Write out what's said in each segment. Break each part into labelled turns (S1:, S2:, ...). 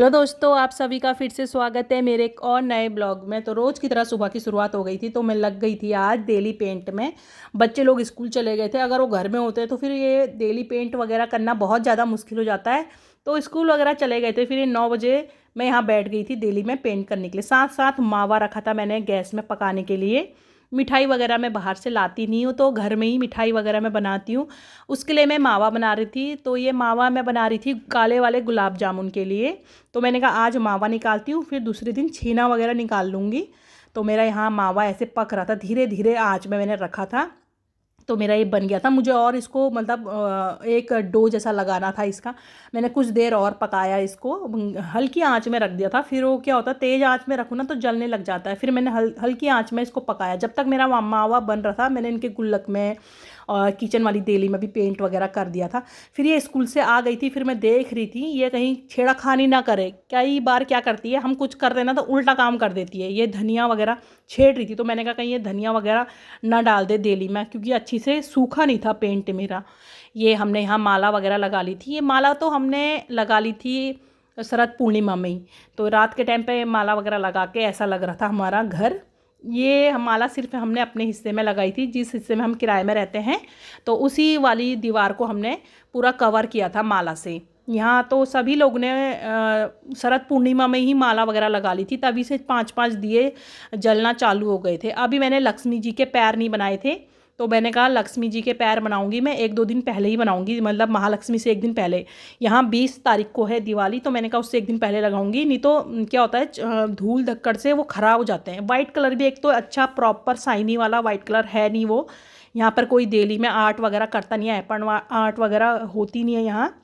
S1: Hello दोस्तों, आप सभी का फिर से स्वागत है मेरे एक और नए ब्लॉग में। तो रोज़ की तरह सुबह की शुरुआत हो गई थी, तो मैं लग गई थी आज डेली पेंट में। बच्चे लोग स्कूल चले गए थे। अगर वो घर में होते तो फिर ये डेली पेंट वगैरह करना बहुत ज़्यादा मुश्किल हो जाता है। तो स्कूल वगैरह चले गए थे, फिर ये 9 बजे मैं यहाँ बैठ गई थी डेली में पेंट करने के लिए। साथ साथ मावा रखा था मैंने गैस में पकाने के लिए। मिठाई वगैरह मैं बाहर से लाती नहीं हूँ, तो घर में ही मिठाई वगैरह मैं बनाती हूँ। उसके लिए मैं मावा बना रही थी। तो ये मावा मैं बना रही थी काले वाले गुलाब जामुन के लिए। तो मैंने कहा आज मावा निकालती हूँ, फिर दूसरे दिन छीना वगैरह निकाल लूँगी। तो मेरा यहाँ मावा ऐसे पक रहा था, धीरे धीरे आँच में मैंने रखा था। तो मेरा ये बन गया था। मुझे और इसको मतलब एक डो जैसा लगाना था इसका। मैंने कुछ देर और पकाया इसको, हल्की आंच में रख दिया था। फिर वो क्या होता है, तेज़ आंच में रखूँ ना तो जलने लग जाता है। फिर मैंने हल्की आंच में इसको पकाया जब तक मेरा मावा बन रहा था। मैंने इनके गुल्लक में और किचन वाली देली में भी पेंट वगैरह कर दिया था। फिर ये स्कूल से आ गई थी, फिर मैं देख रही थी ये कहीं छेड़खानी ना करे। कई बार क्या करती है, हम कुछ कर देना तो उल्टा काम कर देती है। ये धनिया वगैरह छेड़ रही थी, तो मैंने कहा कहीं ये धनिया वगैरह ना डाल दे देली में, क्योंकि अच्छी से सूखा नहीं था पेंट मेरा। ये हमने यहाँ माला वगैरह लगा ली थी। ये माला तो हमने लगा ली थी शरद पूर्णिमा में ही। तो रात के टाइम पे माला वगैरह लगा के ऐसा लग रहा था हमारा घर। ये माला सिर्फ हमने अपने हिस्से में लगाई थी, जिस हिस्से में हम किराए में रहते हैं। तो उसी वाली दीवार को हमने पूरा कवर किया था माला से। यहाँ तो सभी लोग ने शरद पूर्णिमा में ही माला वगैरह लगा ली थी, तभी से 5-5 दिए जलना चालू हो गए थे। अभी मैंने लक्ष्मी जी के पैर नहीं बनाए थे, तो मैंने कहा लक्ष्मी जी के पैर बनाऊंगी मैं 1-2 दिन पहले ही बनाऊंगी, मतलब महालक्ष्मी से एक दिन पहले। यहाँ 20 तारीख को है दिवाली, तो मैंने कहा उससे एक दिन पहले लगाऊंगी। नहीं तो क्या होता है, धूल धक्कड़ से वो ख़राब हो जाते हैं। वाइट कलर भी एक तो अच्छा प्रॉपर शाइनी वाला वाइट कलर है नहीं वो। यहाँ पर कोई देली में आर्ट वगैरह करता नहीं है, एपन आर्ट वगैरह होती नहीं है यहाँ।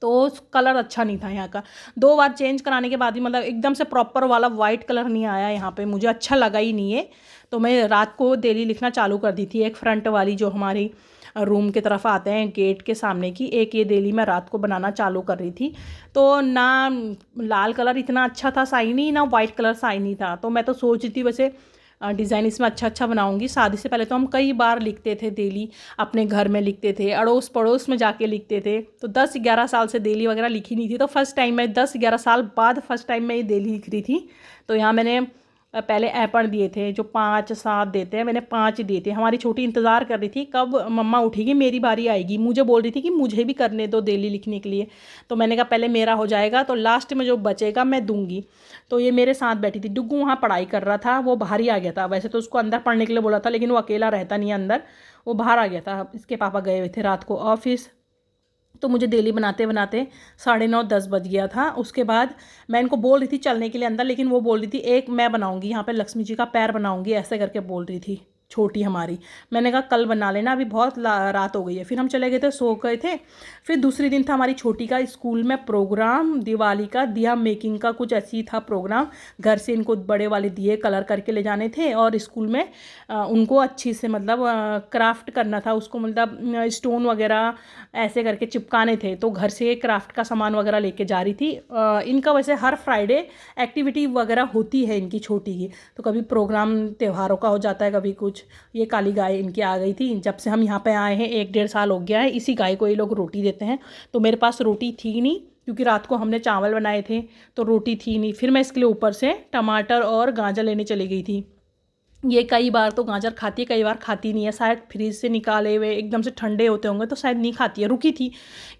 S1: तो कलर अच्छा नहीं था यहाँ का। 2 बार चेंज कराने के बाद भी मतलब एकदम से प्रॉपर वाला वाइट कलर नहीं आया यहाँ पे, मुझे अच्छा लगा ही नहीं है। तो मैं रात को डेली लिखना चालू कर दी थी। एक फ्रंट वाली जो हमारी रूम की तरफ आते हैं गेट के सामने की, एक ये डेली मैं रात को बनाना चालू कर रही थी। तो ना लाल कलर इतना अच्छा था शाइनी, ना वाइट कलर शाइनी था। तो मैं तो सोच रही थी वैसे डिज़ाइन इसमें अच्छा अच्छा बनाऊंगी। शादी से पहले तो हम कई बार लिखते थे डेली, अपने घर में लिखते थे, अड़ोस पड़ोस में जाके लिखते थे। तो 10-11 साल से डेली वगैरह लिखी नहीं थी। तो फर्स्ट टाइम मैं 10-11 साल बाद फर्स्ट टाइम मैं ये डेली लिख रही थी। तो यहाँ मैंने पहले ऐपण दिए थे जो 5-7 देते हैं, मैंने 5 दिए थे। हमारी छोटी इंतज़ार कर रही थी कब मम्मा उठेगी मेरी बारी आएगी। मुझे बोल रही थी कि मुझे भी करने दो डेली लिखने के लिए। तो मैंने कहा पहले मेरा हो जाएगा, तो लास्ट में जो बचेगा मैं दूंगी। तो ये मेरे साथ बैठी थी। डुग्गू वहाँ पढ़ाई कर रहा था, वो बाहर ही आ गया था। वैसे तो उसको अंदर पढ़ने के लिए बोला था, लेकिन वो अकेला रहता नहीं है अंदर, वो बाहर आ गया था। इसके पापा गए हुए थे रात को ऑफिस। तो मुझे डेली बनाते बनाते 9:30-10 बज गया था। उसके बाद मैं इनको बोल रही थी चलने के लिए अंदर, लेकिन वो बोल रही थी एक मैं बनाऊंगी यहाँ पे लक्ष्मी जी का पैर बनाऊंगी, ऐसे करके बोल रही थी छोटी हमारी। मैंने कहा कल बना लेना, अभी बहुत रात हो गई है। फिर हम चले गए थे, सो गए थे। फिर दूसरे दिन था हमारी छोटी का स्कूल में प्रोग्राम, दिवाली का दिया मेकिंग का कुछ ऐसी था प्रोग्राम। घर से इनको बड़े वाले दिए कलर करके ले जाने थे, और स्कूल में उनको अच्छी से मतलब क्राफ्ट करना था उसको, मतलब स्टोन वगैरह ऐसे करके चिपकाने थे। तो घर से क्राफ्ट का सामान वगैरह लेके जा रही थी। इनका वैसे हर फ्राइडे एक्टिविटी वगैरह होती है इनकी छोटी की। तो कभी प्रोग्राम त्योहारों का हो जाता है, कभी कुछ। ये काली गाय इनकी आ गई थी जब से हम यहाँ पे आए हैं, 1-1.5 साल हो गया है। इसी गाय को ये लोग रोटी देते हैं। तो मेरे पास रोटी थी नहीं, क्योंकि रात को हमने चावल बनाए थे, तो रोटी थी नहीं। फिर मैं इसके लिए ऊपर से टमाटर और गाजर लेने चली गई थी। ये कई बार तो गाजर खाती है, कई बार खाती नहीं है। शायद फ्रीज से निकाले हुए एकदम से ठंडे होते होंगे, तो शायद नहीं खाती है। रुकी थी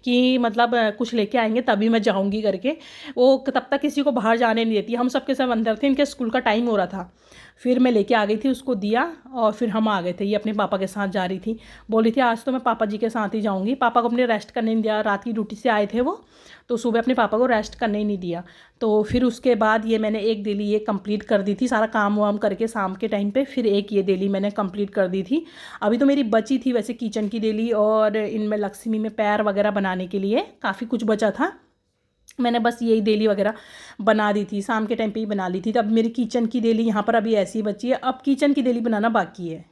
S1: कि मतलब कुछ लेके आएंगे तभी मैं जाऊंगी करके। वो तब तक किसी को बाहर जाने नहीं देती। हम सबके सब अंदर थे, इनके स्कूल का टाइम हो रहा था। फिर मैं लेके आ गई थी, उसको दिया, और फिर हम आ गए थे। ये अपने पापा के साथ जा रही थी। बोली थी आज तो मैं पापा जी के साथ ही जाऊँगी। पापा को अपने रेस्ट करने नहीं दिया, रात की ड्यूटी से आए थे वो, तो सुबह अपने पापा को रेस्ट करने ही नहीं दिया। तो फिर उसके बाद ये मैंने एक डेली ये कंप्लीट कर दी थी, सारा काम वाम करके शाम के टाइम पे। फिर एक ये डेली मैंने कंप्लीट कर दी थी। अभी तो मेरी बची थी वैसे किचन की डेली, और इनमें लक्ष्मी में पैर वगैरह बनाने के लिए काफ़ी कुछ बचा था। मैंने बस यही डेली वगैरह बना दी थी, शाम के टाइम पे ही बना ली थी। तो अब मेरी किचन की डेली यहाँ पर अभी ऐसी बची है। अब किचन की डेली बनाना बाकी है।